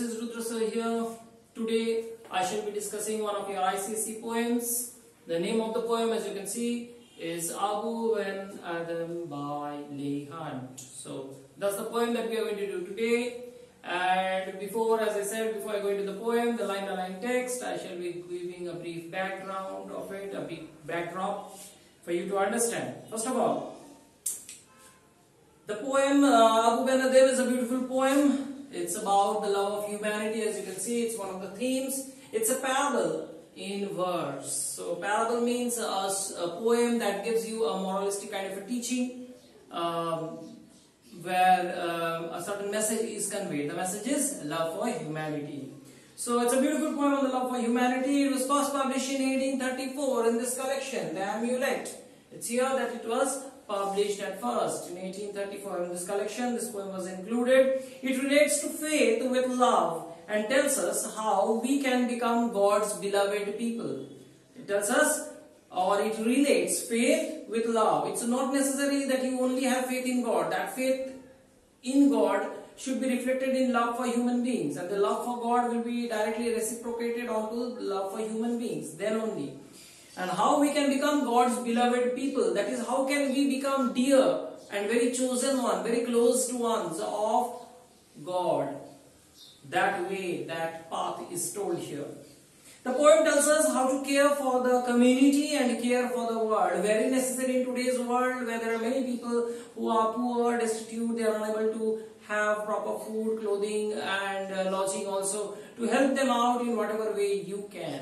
is Rudra sir here. Today I shall be discussing one of your ICSE poems. The name of the poem, as you can see, is Abou Ben Adhem by LEIGH. So that's the poem that we are going to do today. And before I go into the poem, the line-by-line text, I shall be giving a brief background of it, a brief backdrop for you to understand. First of all, the poem Abou Ben Adhem is a beautiful poem. It's about the love of humanity. As you can see, it's one of the themes. It's a parable in verse. So parable means a poem that gives you a moralistic kind of a teaching where a certain message is conveyed. The message is love for humanity. So it's a beautiful poem on the love for humanity. It was first published in 1834 in this collection, The Amulet. It's here that it was published at first in 1834 in this collection. This poem was included. It relates to faith with love and tells us how we can become God's beloved people. It tells us, or it relates faith with love. It's not necessary that you only have faith in God. That faith in God should be reflected in love for human beings, and the love for God will be directly reciprocated onto love for human beings, then only. And how we can become God's beloved people, that is, how can we become dear and very chosen one, very close to ones of God. That way, that path is told here. The poem tells us how to care for the community and care for the world. Very necessary in today's world, where there are many people who are poor, destitute, they are unable to have proper food, clothing and lodging also. To help them out in whatever way you can.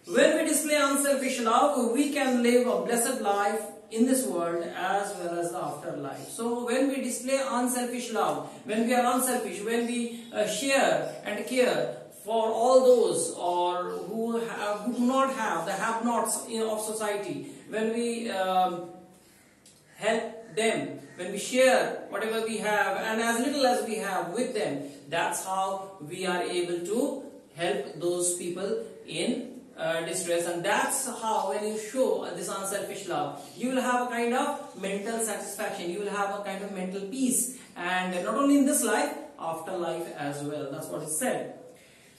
When we display unselfish love, we can live a blessed life in this world as well as the afterlife. So when we display unselfish love, when we are unselfish, when we share and care for all those who do not have, the have-nots of society, when we help them, when we share whatever we have and as little as we have with them, that's how we are able to help those people in distress. And that's how, when you show this unselfish love, you will have a kind of mental satisfaction, you will have a kind of mental peace, and not only in this life, afterlife as well. That's what is said.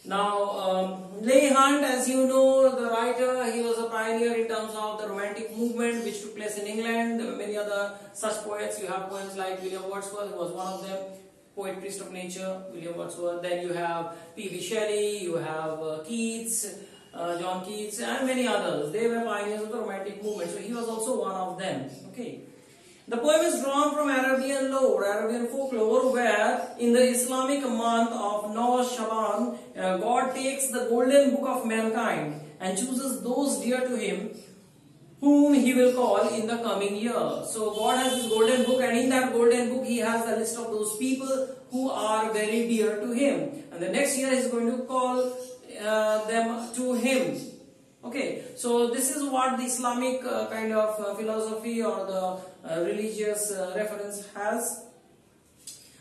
Now, LEIGH, as you know, the writer, he was a pioneer in terms of the romantic movement which took place in England. There were many other such poets. You have poets like William Wordsworth, who was one of them, poet priest of nature, William Wordsworth. Then you have P.B. Shelley, you have Keats, John Keats, and many others. They were pioneers of the romantic movement, so he was also one of them. Okay. The poem is drawn from Arabian lore, Arabian folklore, where in the Islamic month of Shaban, God takes the golden book of mankind and chooses those dear to him whom he will call in the coming year. So God has this golden book, and in that golden book he has a list of those people who are very dear to him. And the next year he is going to call them to him. Okay, so this is what the Islamic kind of philosophy or the religious reference has.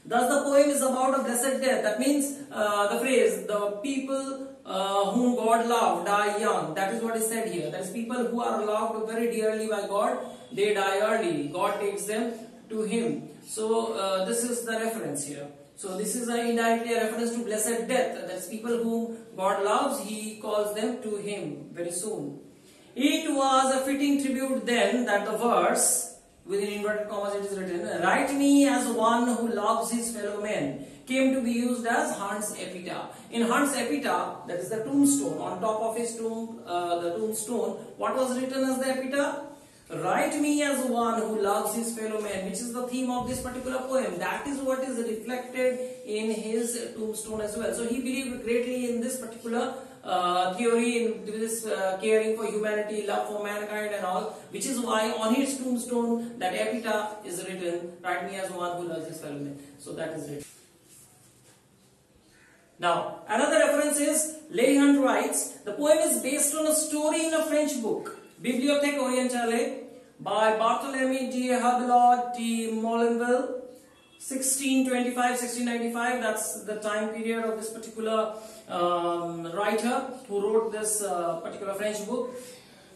Thus the poem is about a blessed death. That means the phrase, the people whom God loved die young. That is what is said here. That is, people who are loved very dearly by God, they die early. God takes them to him. So this is the reference here. So this is indirectly a reference to blessed death. That's people whom God loves, he calls them to him very soon. It was a fitting tribute then that the verse, within inverted commas it is written, write me as one who loves his fellow men, came to be used as Hunt's epitaph. In Hunt's epitaph, that is the tombstone, on top of his tomb, the tombstone, what was written as the epitaph? Write me as one who loves his fellow man, which is the theme of this particular poem. That is what is reflected in his tombstone as well. So he believed greatly in this particular theory, in this caring for humanity, love for mankind and all, which is why on his tombstone that epitaph is written, write me as one who loves his fellow man. So that is written. Now, another reference is, LEIGH writes, the poem is based on a story in a French book, Bibliothèque Orientale, by Barthélemy de Havelotte de Molenville, 1625-1695. That's the time period of this particular writer who wrote this particular French book.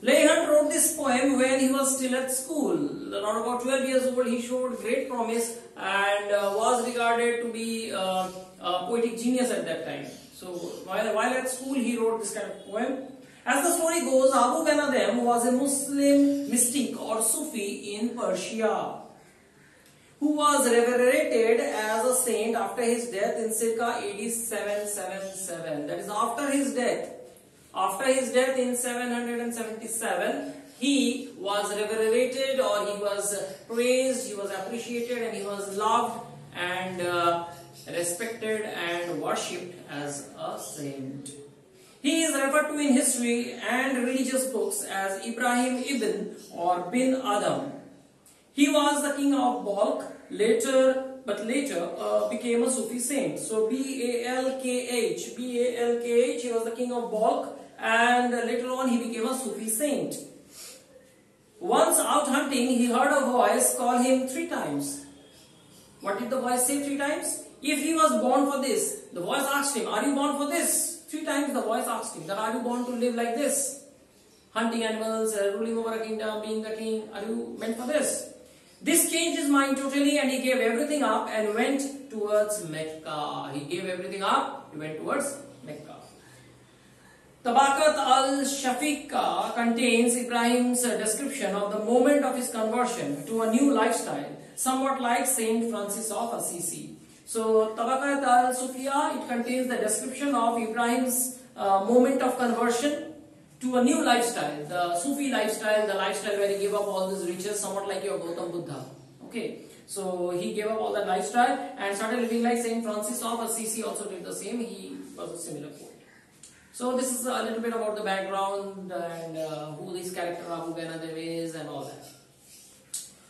LEIGH wrote this poem when he was still at school. Around about 12 years old, he showed great promise and was regarded to be a poetic genius at that time. So while at school, he wrote this kind of poem. As the story goes, Abou Ben Adhem was a Muslim mystic or Sufi in Persia, who was revered as a saint after his death in circa AD 777. That is after his death. After his death in 777, he was revered, or he was praised, he was appreciated, and he was loved and respected and worshipped as a saint. He is referred to in history and religious books as Ibrahim ibn or bin Adhem. He was the king of Balkh, later became a Sufi saint. So Balkh, he was the king of Balkh, and later on he became a Sufi saint. Once out hunting, he heard a voice call him 3 times. What did the voice say 3 times? If he was born for this, the voice asked him, are you born for this? 3 times the voice asked him, that are you born to live like this? Hunting animals, ruling over a kingdom, being the king, are you meant for this? This changed his mind totally, and he gave everything up and went towards Mecca. He gave everything up, he went towards Mecca. Tabaqat al-Shafiqa contains Ibrahim's description of the moment of his conversion to a new lifestyle, somewhat like Saint Francis of Assisi. So Tabaqat al-Sufiya, it contains the description of Ibrahim's moment of conversion to a new lifestyle, the Sufi lifestyle, the lifestyle where he gave up all these riches, somewhat like your Gautam Buddha. Okay, so he gave up all that lifestyle and started living like Saint Francis of Assisi also did the same. He was a similar poet. So this is a little bit about the background and who this character Abou Ben Adhem is and all that.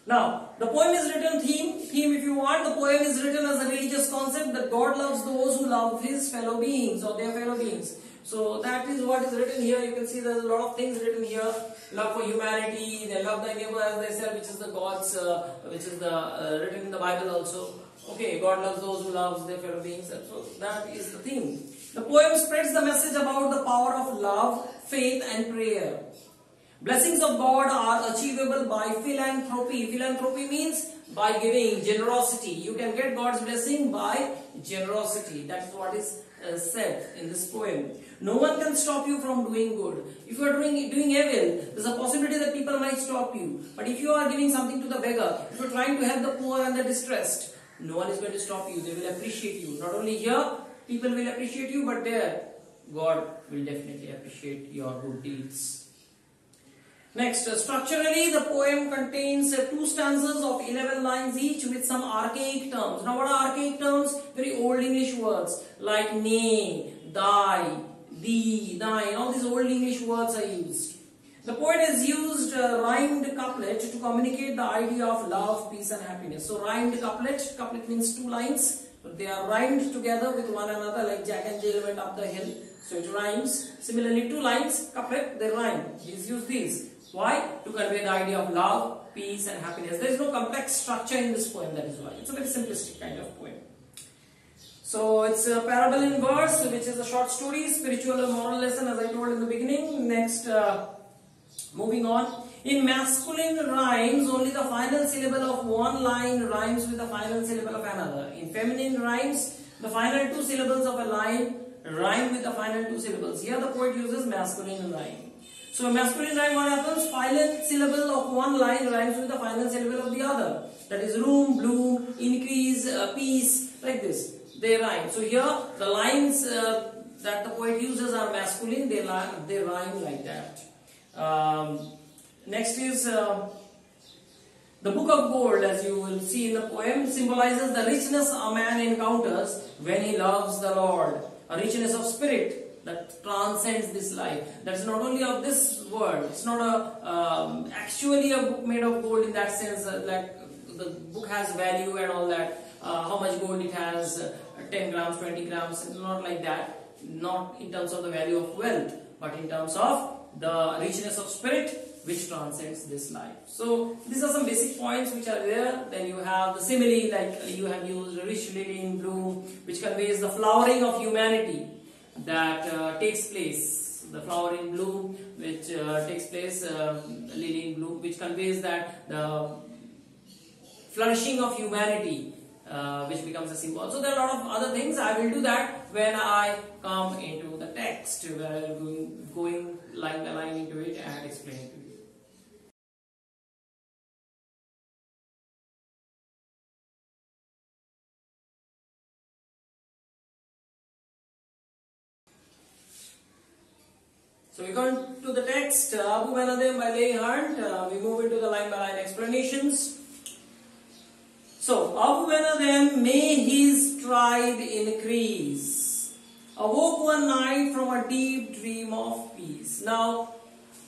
Now, the poem is written theme if you want. The poem is written as a religious concept that God loves those who love his fellow beings or their fellow beings. So that is what is written here. You can see there's a lot of things written here. Love for humanity, they love thy neighbor as thyself, which is the God's, which is the written in the Bible also. Okay, God loves those who love their fellow beings. So that is the theme. The poem spreads the message about the power of love, faith and prayer. Blessings of God are achievable by philanthropy. Philanthropy means by giving, generosity. You can get God's blessing by generosity. That's what is said in this poem. No one can stop you from doing good. If you are doing evil, there's a possibility that people might stop you. But if you are giving something to the beggar, if you are trying to help the poor and the distressed, no one is going to stop you. They will appreciate you. Not only here, people will appreciate you, but there, God will definitely appreciate your good deeds. Next, structurally, the poem contains 2 stanzas of 11 lines each with some archaic terms. Now, what are archaic terms? Very old English words like nay, thy, thee, thine. All these old English words are used. The poet has used rhymed couplet to communicate the idea of love, peace and happiness. So, rhymed couplet, couplet means 2 lines. But they are rhymed together with one another like Jack and Jill went up the hill. So, it rhymes. Similarly, 2 lines, couplet, they rhyme. He's used these. Why? To convey the idea of love, peace and happiness. There is no complex structure in this poem, that is why. It's a very simplistic kind of poem. So it's a parable in verse, which is a short story, spiritual or moral lesson as I told in the beginning. Next, moving on. In masculine rhymes, only the final syllable of one line rhymes with the final syllable of another. In feminine rhymes, the final 2 syllables of a line rhyme with the final 2 syllables. Here the poet uses masculine rhyme. So a masculine rhyme, what happens? Final syllable of one line rhymes with the final syllable of the other. That is room, bloom, increase, peace, like this. They rhyme. So here the lines that the poet uses are masculine, they rhyme like that. Next is the book of gold, as you will see in the poem, symbolizes the richness a man encounters when he loves the Lord. A richness of spirit that transcends this life. That's not only of this world. It's not actually a book made of gold in that sense, like the book has value and all that. How much gold it has, 10 grams, 20 grams, not like that. Not in terms of the value of wealth, but in terms of the richness of spirit which transcends this life. So these are some basic points which are there. Then you have the simile, like you have used rich lily in bloom, which conveys the flowering of humanity that takes place the flower in bloom, which takes place, lily in bloom, which conveys that the flourishing of humanity, which becomes a symbol. So there are a lot of other things. I will do that when I come into the text, going line by line into it and explaining to you. So we come to the text, Abou Ben Adhem by LEIGH. We move into the line by line explanations. So, Abou Ben Adhem, may his tribe increase, awoke one night from a deep dream of peace. Now,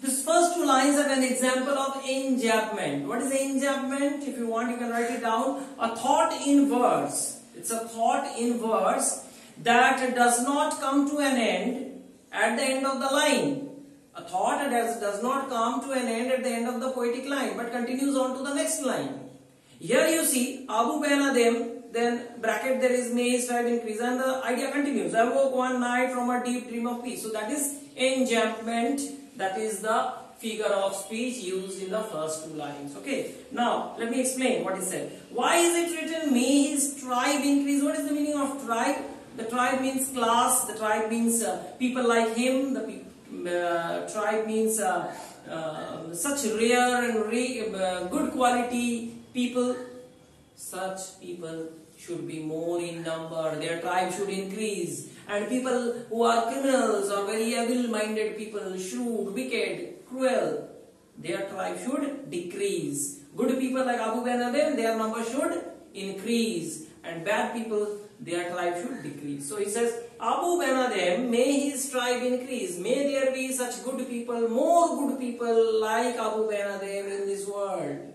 these first two lines are an example of enjambment. What is enjambment? If you want, you can write it down. A thought in verse. It's a thought in verse that does not come to an end at the end of the line. A thought does not come to an end at the end of the poetic line, but continues on to the next line. Here you see Abou Ben Adhem, then bracket there is may his tribe increase, and the idea continues. I woke one night from a deep dream of peace. So that is enjambment. That is the figure of speech used in the first two lines. Okay. Now let me explain what is said. Why is it written may his tribe increase? What is the meaning of tribe? The tribe means class. The tribe means people like him. The tribe means such rare and good quality people. Such people should be more in number. Their tribe should increase. And people who are criminals or very evil-minded people, shrewd, wicked, cruel, their tribe should decrease. Good people like Abou Ben Adhem, their number should increase. And bad people, their tribe should decrease. So he says, Abou Ben Adhem, may his tribe increase. May there be such good people, more good people like Abou Ben Adhem in this world.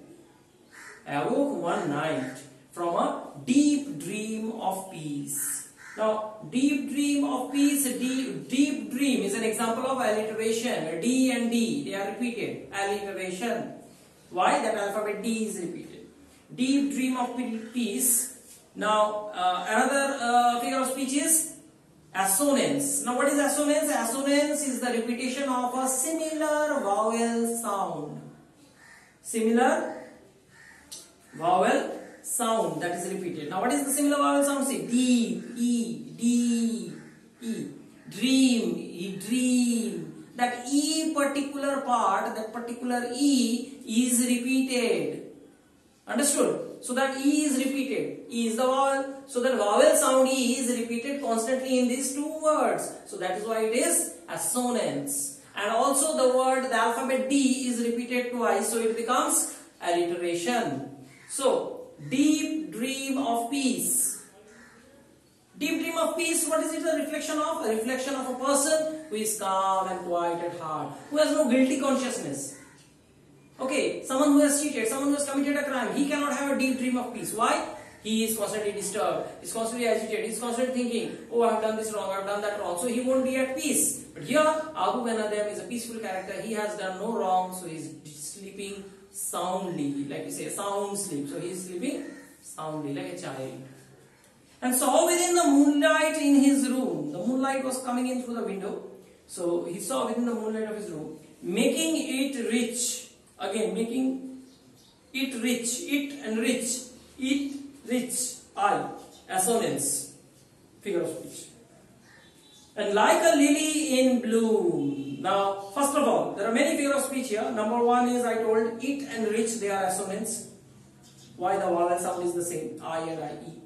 I awoke one night from a deep dream of peace. Now, deep dream of peace, deep dream is an example of alliteration. D and D, they are repeated. Alliteration. Why? That alphabet D is repeated. Deep dream of peace. Now, another figure of speech is assonance. Now, what is assonance? Assonance is the repetition of a similar vowel sound. Similar vowel sound that is repeated. Now, what is the similar vowel sound? Say deep, E, D, E. Dream, E, dream. That E particular part, that particular E is repeated. Understood? So that E is repeated. E is the vowel. So that vowel sound E is repeated constantly in these two words. So that is why it is assonance. And also the word, the alphabet D is repeated twice. So it becomes alliteration. So, deep dream of peace. Deep dream of peace, what is it a reflection of? A reflection of a person who is calm and quiet at heart, who has no guilty consciousness. Okay, someone who has cheated, someone who has committed a crime, he cannot have a deep dream of peace. Why? He is constantly disturbed, he is constantly agitated, he is constantly thinking, oh, I have done this wrong, I have done that wrong. So he won't be at peace. But here, Abou Ben Adhem is a peaceful character, he has done no wrong, so he is sleeping soundly, like you say, sound sleep. So he is sleeping soundly, like a child. And saw within the moonlight in his room. The moonlight was coming in through the window. So he saw within the moonlight of his room, making it rich. Again, making it rich, it and rich, it rich, I, assonance, figure of speech. And like a lily in bloom. Now, first of all, there are many figures of speech here. Number one is, I told, it and rich, they are assonance. Why? The vowel sound is the same, I and I-E.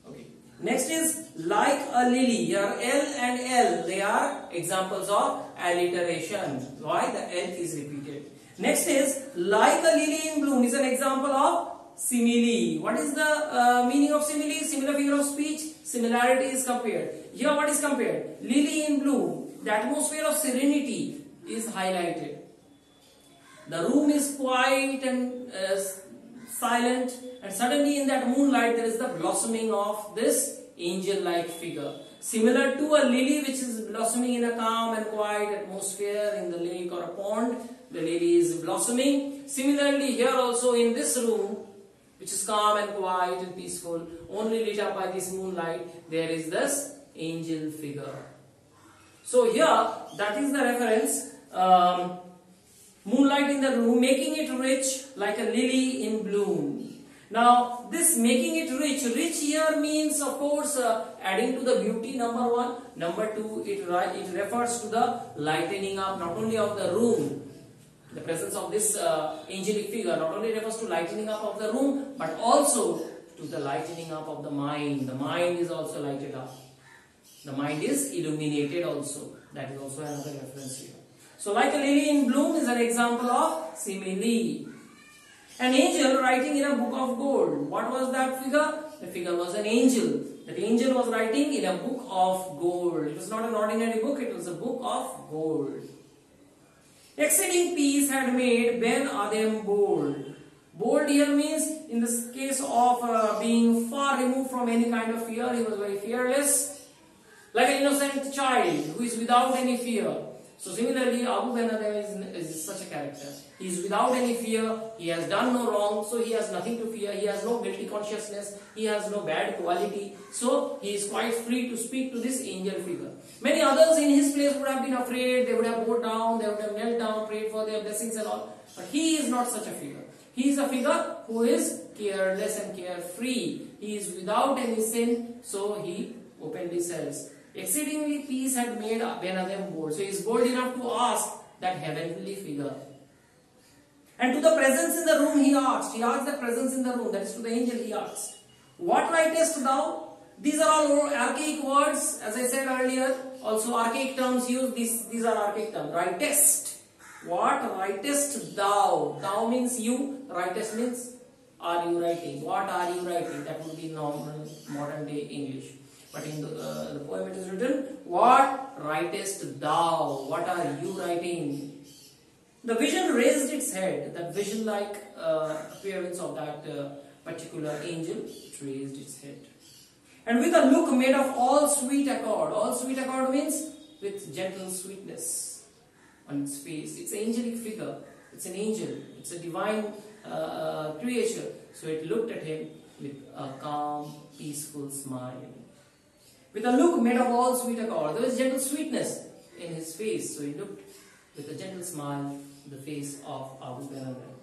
Okay. Next is, like a lily. Here, L and L, they are examples of alliteration. Why? The L is repeated. Next is, like a lily in bloom is an example of simile. What is the meaning of simile? Similar figure of speech. Similarity is compared. Here what is compared? Lily in bloom. The atmosphere of serenity is highlighted. The room is quiet and silent, and suddenly in that moonlight there is the blossoming of this angel-like figure. Similar to a lily which is blossoming in a calm and quiet atmosphere in the lake or a pond. The lily is blossoming. Similarly, here also in this room, which is calm and quiet and peaceful, only lit up by this moonlight, there is this angel figure. So here, that is the reference. Moonlight in the room, making it rich like a lily in bloom. Now, this making it rich here means, of course, adding to the beauty, number one. Number two, it refers to the lightening up not only of the room. The presence of this angelic figure not only refers to lightening up of the room, but also to the lightening up of the mind. The mind is also lighted up. The mind is illuminated also. That is also another reference here. So, like a lily in bloom is an example of simile. An angel writing in a book of gold. What was that figure? The figure was an angel. That angel was writing in a book of gold. It was not an ordinary book, it was a book of gold. Exceeding peace had made Ben Adhem bold. Bold here means, in this case of being far removed from any kind of fear, he was very fearless. Like an innocent child who is without any fear. So similarly, Abou Ben Adhem is such a character. He is without any fear, he has done no wrong, so he has nothing to fear, he has no guilty consciousness, he has no bad quality, so he is quite free to speak to this angel figure. Many others in his place would have been afraid, they would have bowed down, they would have knelt down, prayed for their blessings and all. But he is not such a figure. He is a figure who is careless and carefree. He is without any sin, so he openly says, exceedingly peace had made Ben Adhem bold. So he is bold enough to ask that heavenly figure. And to the presence in the room he asked the presence in the room, that is to the angel he asked, what writest thou? These are all archaic words, as I said earlier. Also archaic terms used, these are archaic terms. Writest. What writest thou? Thou means you, writest means are you writing? What are you writing? That would be normal modern day English. But in the poem it is written, what writest thou? What are you writing? The vision raised its head. That vision-like appearance of that particular angel, it raised its head. And with a look made of all sweet accord. All sweet accord means with gentle sweetness on its face. It's an angelic figure. It's an angel. It's a divine creature. So it looked at him with a calm, peaceful smile. With a look made of all sweet accord. There was gentle sweetness in his face. So he looked with a gentle smile the face of Abou Ben Adhem.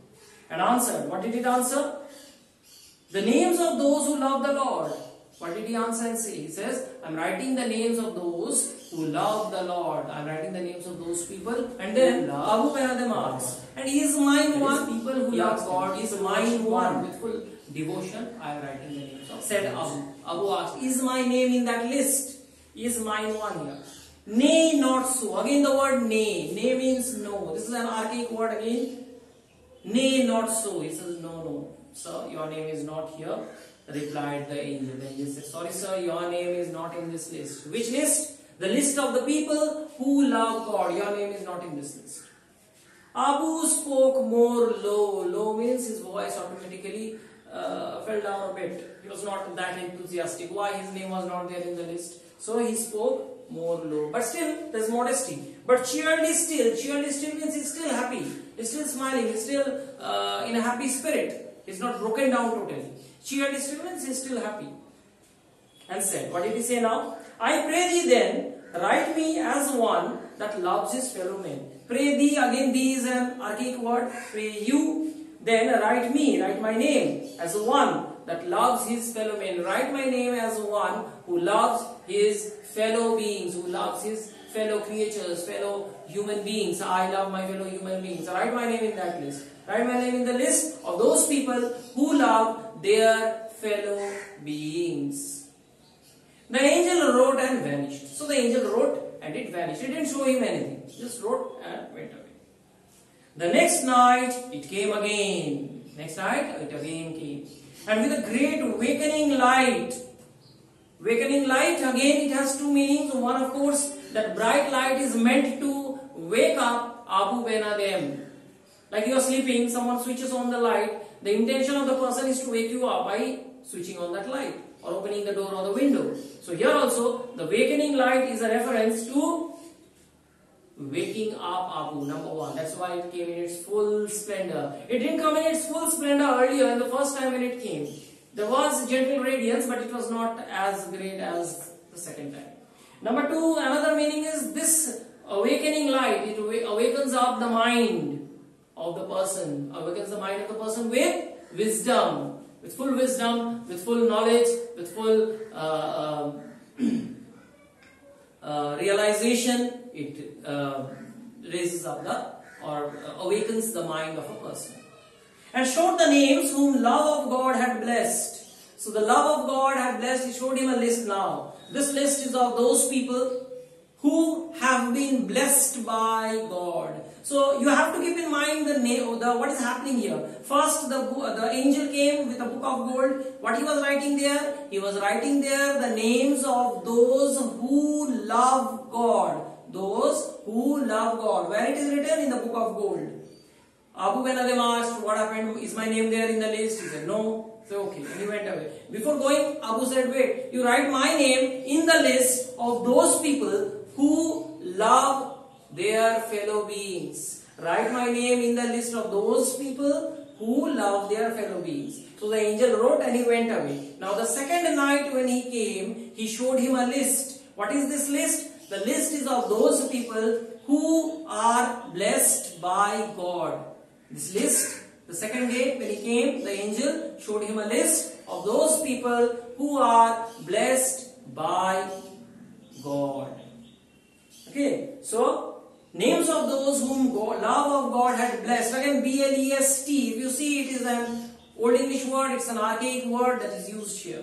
And answered. What did it answer? The names of those who love the Lord. What did he answer and say? He says, I'm writing the names of those who love the Lord. I'm writing the names of those people. And then Abou Ben Adhem asks, and is mine one? People who love God, is mine one? With full devotion, I am writing the names of. Said Abou. Abou asked, is my name in that list? Is mine one here? Nay, not so. Again the word nay. Nay means no. This is an archaic word again. Nay, not so. He says, no. Sir, your name is not here. Replied the angel. The angel said, sorry sir, your name is not in this list. Which list? The list of the people who love God. Your name is not in this list. Abou spoke more low. Low means his voice automatically fell down a bit. He was not that enthusiastic. Why? His name was not there in the list. So he spoke more low. But still, there is modesty. But cheerily still. Cheerily still means he's still happy. He's still smiling. He's still in a happy spirit. He's not broken down totally. Cheerily still means he's still happy. And said, what did he say now? I pray thee then, write me as one that loves his fellow men. Pray thee, again thee is an archaic word. Pray you, then write me, write my name as one that loves his fellow men. Write my name as one who loves his fellow beings, who loves his fellow creatures, fellow human beings. I love my fellow human beings. Write my name in that list. Write my name in the list of those people who love their fellow beings. The angel wrote and vanished. So the angel wrote and it vanished. It didn't show him anything. Just wrote and went away. The next night it came again. Next night it again came. And with a great awakening light. Awakening light, again it has two meanings. One, of course, that bright light is meant to wake up Abou Ben Adhem. Like you are sleeping, someone switches on the light. The intention of the person is to wake you up by switching on that light or opening the door or the window. So here also, the awakening light is a reference to waking up Abou, number one. That's why it came in its full splendor. It didn't come in its full splendor earlier, in the first time when it came. There was gentle radiance, but it was not as great as the second time. Number two, another another meaning is this awakening light. It awakens up the mind of the person. Awakens the mind of the person with wisdom. With full wisdom, with full knowledge, with full realization. It raises up awakens the mind of a person. And showed the names whom love of God had blessed. So the love of God had blessed. He showed him a list now. This list is of those people who have been blessed by God. So you have to keep in mind what is happening here. First, the angel came with a book of gold. What he was writing there? He was writing there the names of those who love God. Those who love God. Where it is written? In the book of gold. Abou Ben Adhem asked, what happened? Is my name there in the list? He said, no. So okay, and he went away. Before going, Abu said, wait, you write my name in the list of those people who love their fellow beings. Write my name in the list of those people who love their fellow beings. So the angel wrote and he went away. Now the second night when he came, he showed him a list. What is this list? The list is of those people who are blessed by God. This list, the second day when he came, the angel showed him a list of those people who are blessed by God. Okay, so names of those whom love of God had blessed. Again, B-L-E-S-T. If you see, it is an old English word, it's an archaic word that is used here.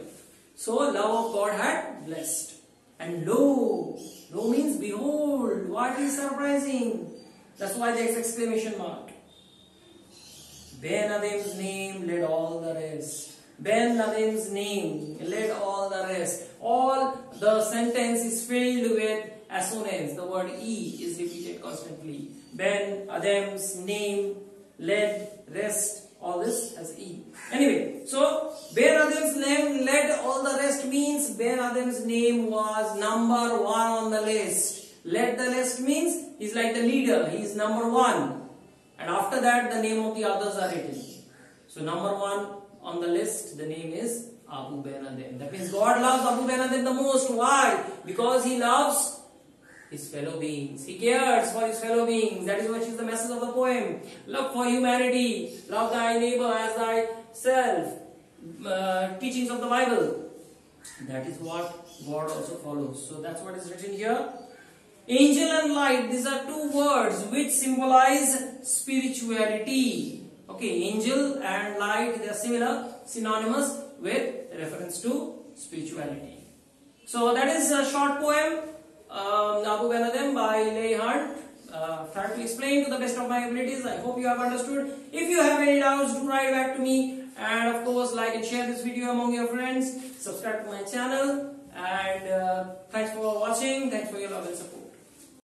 So, love of God had blessed. And lo, lo means behold. What is surprising? That's why there is exclamation mark. Ben Adhem's name led all the rest. Ben Adhem's name led all the rest. All the sentence is filled with assonance. The word E is repeated constantly. Ben Adhem's name led rest. All this as E. Anyway, so Ben Adhem's name led all the rest means Ben Adhem's name was number one on the list. Led the list means he's like the leader. He is number one. And after that, the name of the others are written. So number one on the list, the name is Abou Ben Adhem. That means God loves Abou Ben Adhem the most. Why? Because he loves his fellow beings. He cares for his fellow beings. That is what is the message of the poem. Love for humanity. Love thy neighbor as thyself. Teachings of the Bible. That is what God also follows. So that's what is written here. Angel and light, these are two words which symbolize spirituality. Okay, angel and light, they are similar, synonymous with reference to spirituality. So that is a short poem, Abou Ben Adhem by LEIGH. Tried to explain to the best of my abilities. I hope you have understood. If you have any doubts, do write back to me. And of course, like and share this video among your friends. Subscribe to my channel. And thanks for watching. Thanks for your love and support.